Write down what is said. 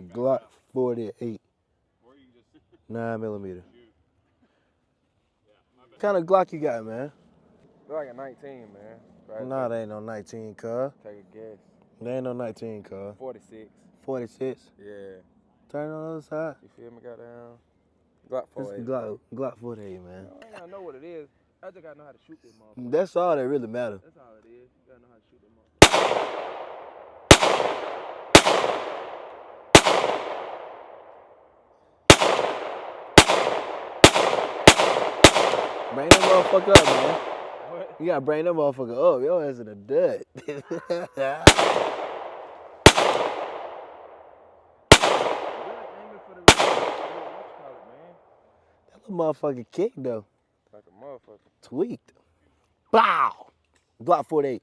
Glock 48, 9mm. What kind of Glock you got, man? Look like a 19, man. Right, Nah, they ain't no 19, cuz. take a guess. They ain't no 19, cuz. 46. 46. Yeah. Turn on the other side. You feel me? Goddamn. Glock This 48. Glock 48, man. I ain't gotta know what it is. I just gotta know how to shoot this motherfucker. That's all that really matters. That's all it is. You gotta know how to shoot this motherfucker. Bring that motherfucker up, man. What? You gotta bring that motherfucker up. Your ass in a dud. Really aiming for the what you call it, man? That little motherfucker kick, though. Like a motherfucker. Tweaked. Bow! Glock 48.